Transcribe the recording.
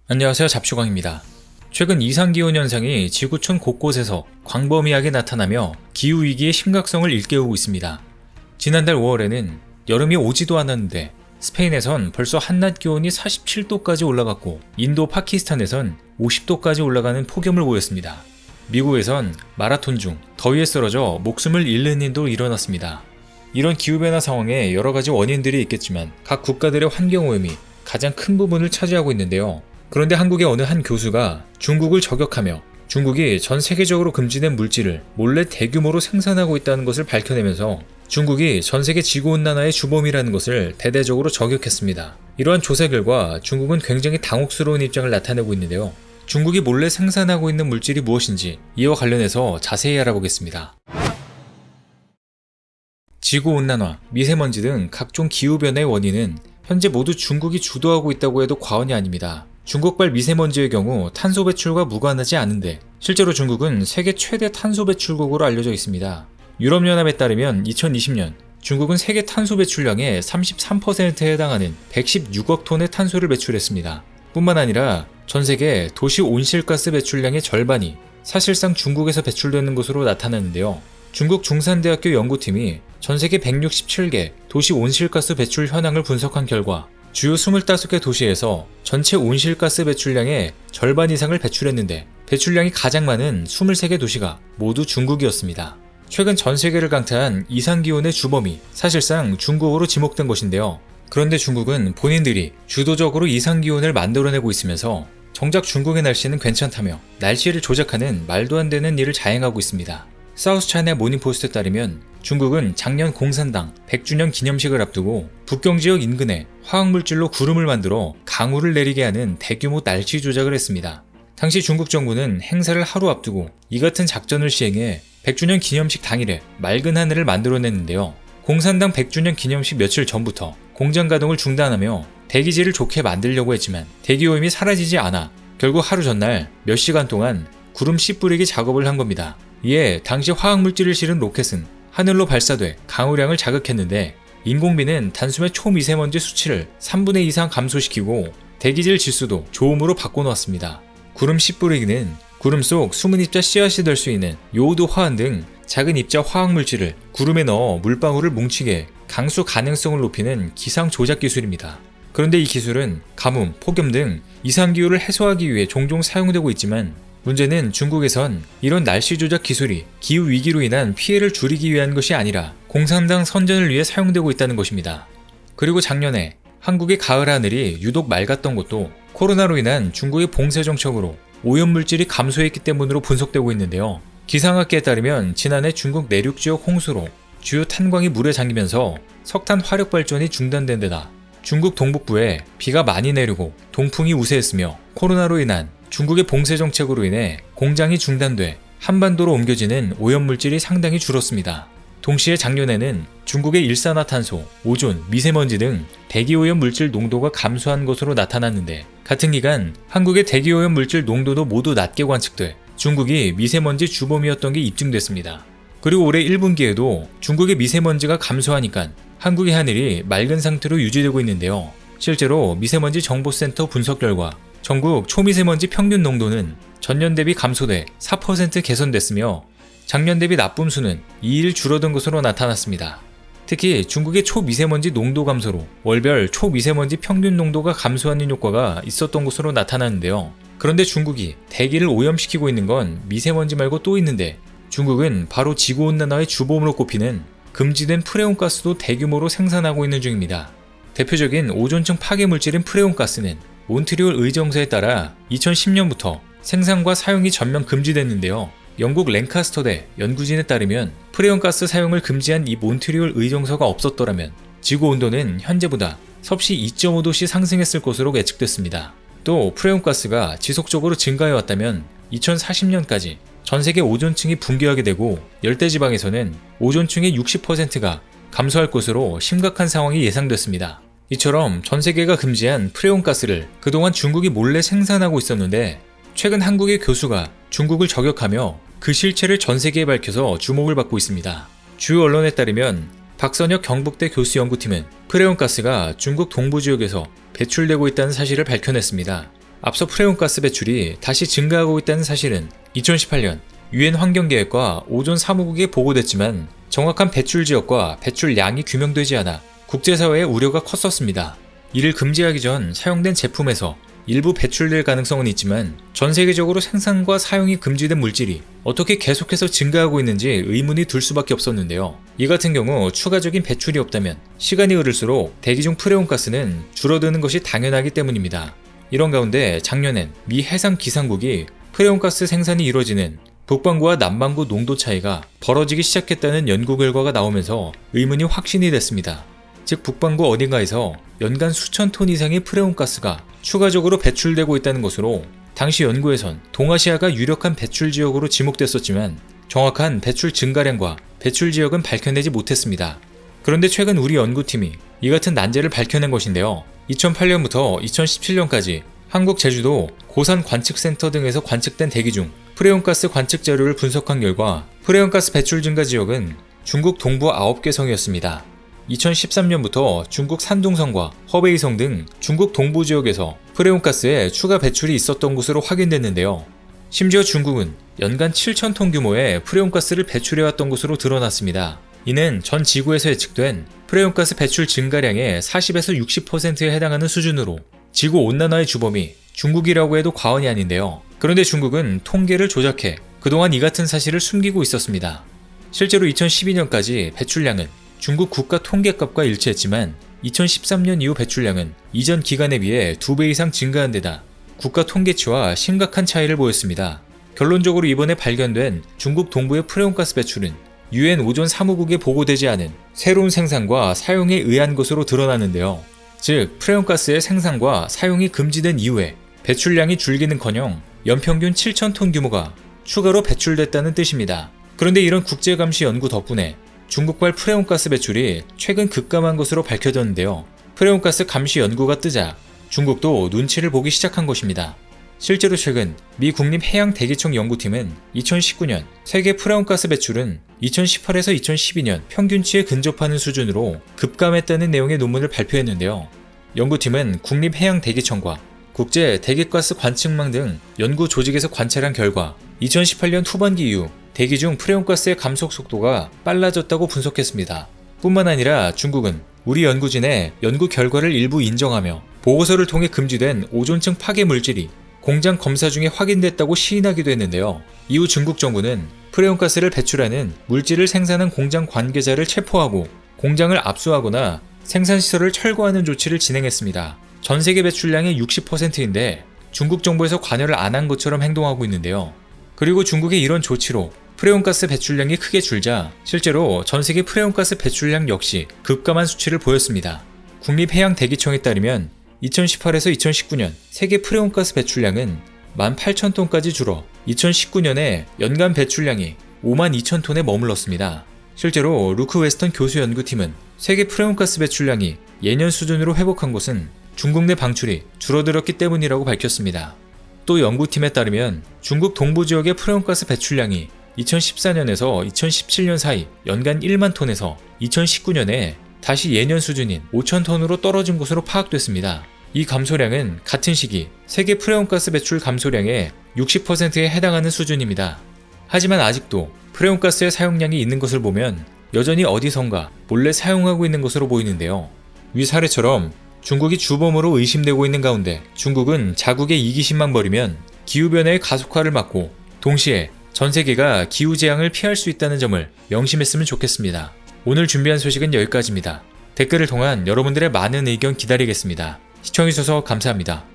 안녕하세요, 잡슈광입니다. 최근 이상기온 현상이 지구촌 곳곳에서 광범위하게 나타나며 기후위기의 심각성을 일깨우고 있습니다. 지난달 5월에는 여름이 오지도 않았는데 스페인에선 벌써 한낮 기온이 47도까지 올라갔고 인도 파키스탄에선 50도까지 올라가는 폭염을 보였습니다. 미국에선 마라톤 중 더위에 쓰러져 목숨을 잃는 일도 일어났습니다. 이런 기후변화 상황에 여러가지 원인들이 있겠지만 각 국가들의 환경오염이 가장 큰 부분을 차지하고 있는데요. 그런데 한국의 어느 한 교수가 중국을 저격하며 중국이 전 세계적으로 금지된 물질을 몰래 대규모로 생산하고 있다는 것을 밝혀내면서 중국이 전 세계 지구온난화의 주범이라는 것을 대대적으로 저격했습니다. 이러한 조사 결과 중국은 굉장히 당혹스러운 입장을 나타내고 있는데요. 중국이 몰래 생산하고 있는 물질이 무엇인지 이와 관련해서 자세히 알아보겠습니다. 지구온난화, 미세먼지 등 각종 기후변화의 원인은 현재 모두 중국이 주도하고 있다고 해도 과언이 아닙니다. 중국발 미세먼지의 경우 탄소 배출과 무관하지 않은데 실제로 중국은 세계 최대 탄소 배출국으로 알려져 있습니다. 유럽연합에 따르면 2020년 중국은 세계 탄소 배출량의 33%에 해당하는 116억 톤의 탄소를 배출했습니다. 뿐만 아니라 전 세계 도시 온실가스 배출량의 절반이 사실상 중국에서 배출되는 것으로 나타났는데요. 중국 중산대학교 연구팀이 전 세계 167개 도시 온실가스 배출 현황을 분석한 결과 주요 25개 도시에서 전체 온실가스 배출량의 절반 이상을 배출했는데 배출량이 가장 많은 23개 도시가 모두 중국이었습니다. 최근 전 세계를 강타한 이상기온의 주범이 사실상 중국으로 지목된 것인데요. 그런데 중국은 본인들이 주도적으로 이상기온을 만들어내고 있으면서 정작 중국의 날씨는 괜찮다며 날씨를 조작하는 말도 안 되는 일을 자행하고 있습니다. 사우스차이나 모닝포스트에 따르면 중국은 작년 공산당 100주년 기념식을 앞두고 북경지역 인근에 화학물질로 구름을 만들어 강우를 내리게 하는 대규모 날씨 조작을 했습니다. 당시 중국 정부는 행사를 하루 앞두고 이 같은 작전을 시행해 100주년 기념식 당일에 맑은 하늘을 만들어냈는데요. 공산당 100주년 기념식 며칠 전부터 공장 가동을 중단하며 대기질을 좋게 만들려고 했지만 대기오염이 사라지지 않아 결국 하루 전날 몇 시간 동안 구름 씨 뿌리기 작업을 한 겁니다. 이에 당시 화학물질을 실은 로켓은 하늘로 발사돼 강우량을 자극했는데 인공비는 단숨에 초미세먼지 수치를 3분의 2 이상 감소시키고 대기질 지수도 좋음으로 바꿔놓았습니다. 구름 씨 뿌리기는 구름 속 숨은 입자 씨앗이 될 수 있는 요오드 화한 등 작은 입자 화학물질을 구름에 넣어 물방울을 뭉치게 강수 가능성을 높이는 기상 조작 기술입니다. 그런데 이 기술은 가뭄, 폭염 등 이상기후를 해소하기 위해 종종 사용되고 있지만 문제는 중국에선 이런 날씨 조작 기술이 기후위기로 인한 피해를 줄이기 위한 것이 아니라 공산당 선전을 위해 사용되고 있다는 것입니다. 그리고 작년에 한국의 가을 하늘이 유독 맑았던 것도 코로나로 인한 중국의 봉쇄 정책으로 오염물질이 감소했기 때문으로 분석되고 있는데요. 기상학계에 따르면 지난해 중국 내륙 지역 홍수로 주요 탄광이 물에 잠기면서 석탄 화력 발전이 중단된 데다 중국 동북부에 비가 많이 내리고 동풍이 우세했으며 코로나로 인한 중국의 봉쇄 정책으로 인해 공장이 중단돼 한반도로 옮겨지는 오염물질이 상당히 줄었습니다. 동시에 작년에는 중국의 일산화탄소, 오존, 미세먼지 등 대기오염 물질 농도가 감소한 것으로 나타났는데 같은 기간 한국의 대기오염 물질 농도도 모두 낮게 관측돼 중국이 미세먼지 주범이었던 게 입증됐습니다. 그리고 올해 1분기에도 중국의 미세먼지가 감소하니까 한국의 하늘이 맑은 상태로 유지되고 있는데요. 실제로 미세먼지 정보센터 분석 결과 전국 초미세먼지 평균 농도는 전년 대비 감소돼 4% 개선됐으며 작년 대비 나쁨수는 2일 줄어든 것으로 나타났습니다. 특히 중국의 초미세먼지 농도 감소로 월별 초미세먼지 평균 농도가 감소하는 효과가 있었던 것으로 나타났는데요. 그런데 중국이 대기를 오염시키고 있는 건 미세먼지 말고 또 있는데 중국은 바로 지구온난화의 주범으로 꼽히는 금지된 프레온가스도 대규모로 생산하고 있는 중입니다. 대표적인 오존층 파괴 물질인 프레온가스는 몬트리올 의정서에 따라 2010년부터 생산과 사용이 전면 금지됐는데요. 영국 랭카스터대 연구진에 따르면 프레온가스 사용을 금지한 이 몬트리올 의정서가 없었더라면 지구온도는 현재보다 섭씨 2.5도씨 상승했을 것으로 예측됐습니다. 또 프레온가스가 지속적으로 증가해왔다면 2040년까지 전세계 오존층이 붕괴하게 되고 열대지방에서는 오존층의 60%가 감소할 것으로 심각한 상황이 예상됐습니다. 이처럼 전 세계가 금지한 프레온가스를 그동안 중국이 몰래 생산하고 있었는데 최근 한국의 교수가 중국을 저격하며 그 실체를 전 세계에 밝혀서 주목을 받고 있습니다. 주요 언론에 따르면 박선혁 경북대 교수연구팀은 프레온가스가 중국 동부 지역에서 배출되고 있다는 사실을 밝혀냈습니다. 앞서 프레온가스 배출이 다시 증가하고 있다는 사실은 2018년 유엔 환경계획과 오존 사무국에 보고됐지만 정확한 배출 지역과 배출량이 규명되지 않아 국제사회의 우려가 컸었습니다. 이를 금지하기 전 사용된 제품에서 일부 배출될 가능성은 있지만 전 세계적으로 생산과 사용이 금지된 물질이 어떻게 계속해서 증가하고 있는지 의문이 들 수밖에 없었는데요. 이 같은 경우 추가적인 배출이 없다면 시간이 흐를수록 대기 중 프레온가스는 줄어드는 것이 당연하기 때문입니다. 이런 가운데 작년엔 미 해상기상국이 프레온가스 생산이 이루어지는 북반구와 남반구 농도 차이가 벌어지기 시작했다는 연구 결과가 나오면서 의문이 확신이 됐습니다. 즉 북반구 어딘가에서 연간 수천 톤 이상의 프레온가스가 추가적으로 배출되고 있다는 것으로 당시 연구에선 동아시아가 유력한 배출 지역으로 지목됐었지만 정확한 배출 증가량과 배출 지역은 밝혀내지 못했습니다. 그런데 최근 우리 연구팀이 이 같은 난제를 밝혀낸 것인데요. 2008년부터 2017년까지 한국 제주도 고산 관측센터 등에서 관측된 대기 중 프레온가스 관측 자료를 분석한 결과 프레온가스 배출 증가 지역은 중국 동부 9개 성이었습니다. 2013년부터 중국 산둥성과 허베이성 등 중국 동부 지역에서 프레온가스의 추가 배출이 있었던 것으로 확인됐는데요. 심지어 중국은 연간 7,000톤 규모의 프레온가스를 배출해왔던 것으로 드러났습니다. 이는 전 지구에서 예측된 프레온가스 배출 증가량의 40에서 60%에 해당하는 수준으로 지구 온난화의 주범이 중국이라고 해도 과언이 아닌데요. 그런데 중국은 통계를 조작해 그동안 이 같은 사실을 숨기고 있었습니다. 실제로 2012년까지 배출량은 중국 국가 통계값과 일치했지만 2013년 이후 배출량은 이전 기간에 비해 2배 이상 증가한 데다 국가 통계치와 심각한 차이를 보였습니다. 결론적으로 이번에 발견된 중국 동부의 프레온가스 배출은 유엔 오존 사무국에 보고되지 않은 새로운 생산과 사용에 의한 것으로 드러나는데요. 즉 프레온가스의 생산과 사용이 금지된 이후에 배출량이 줄기는커녕 연평균 7,000톤 규모가 추가로 배출됐다는 뜻입니다. 그런데 이런 국제감시 연구 덕분에 중국발 프레온가스 배출이 최근 급감한 것으로 밝혀졌는데요. 프레온가스 감시 연구가 뜨자 중국도 눈치를 보기 시작한 것입니다. 실제로 최근 미 국립해양대기청 연구팀은 2019년 세계 프레온가스 배출은 2018에서 2012년 평균치에 근접하는 수준으로 급감했다는 내용의 논문을 발표했는데요. 연구팀은 국립해양대기청과 국제대기가스 관측망 등 연구 조직에서 관찰한 결과 2018년 후반기 이후 대기 중 프레온가스의 감속 속도가 빨라졌다고 분석했습니다. 뿐만 아니라 중국은 우리 연구진의 연구 결과를 일부 인정하며 보고서를 통해 금지된 오존층 파괴 물질이 공장 검사 중에 확인됐다고 시인하기도 했는데요. 이후 중국 정부는 프레온가스를 배출하는 물질을 생산한 공장 관계자를 체포하고 공장을 압수하거나 생산시설을 철거하는 조치를 진행했습니다. 전 세계 배출량의 60%인데 중국 정부에서 관여를 안 한 것처럼 행동하고 있는데요. 그리고 중국의 이런 조치로 프레온가스 배출량이 크게 줄자 실제로 전 세계 프레온가스 배출량 역시 급감한 수치를 보였습니다. 국립해양대기청에 따르면 2018에서 2019년 세계 프레온가스 배출량은 18,000톤까지 줄어 2019년에 연간 배출량이 52,000톤에 머물렀습니다. 실제로 루크 웨스턴 교수 연구팀은 세계 프레온가스 배출량이 예년 수준으로 회복한 것은 중국 내 방출이 줄어들었기 때문이라고 밝혔습니다. 또 연구팀에 따르면 중국 동부 지역의 프레온가스 배출량이 2014년에서 2017년 사이 연간 1만 톤에서 2019년에 다시 예년 수준인 5,000톤으로 떨어진 것으로 파악됐습니다. 이 감소량은 같은 시기 세계 프레온가스 배출 감소량의 60%에 해당하는 수준입니다. 하지만 아직도 프레온가스의 사용량이 있는 것을 보면 여전히 어디선가 몰래 사용하고 있는 것으로 보이는데요. 위 사례처럼 중국이 주범으로 의심되고 있는 가운데 중국은 자국의 이기심만 버리면 기후변화의 가속화를 막고 동시에 전 세계가 기후재앙을 피할 수 있다는 점을 명심했으면 좋겠습니다. 오늘 준비한 소식은 여기까지입니다. 댓글을 통한 여러분들의 많은 의견 기다리겠습니다. 시청해주셔서 감사합니다.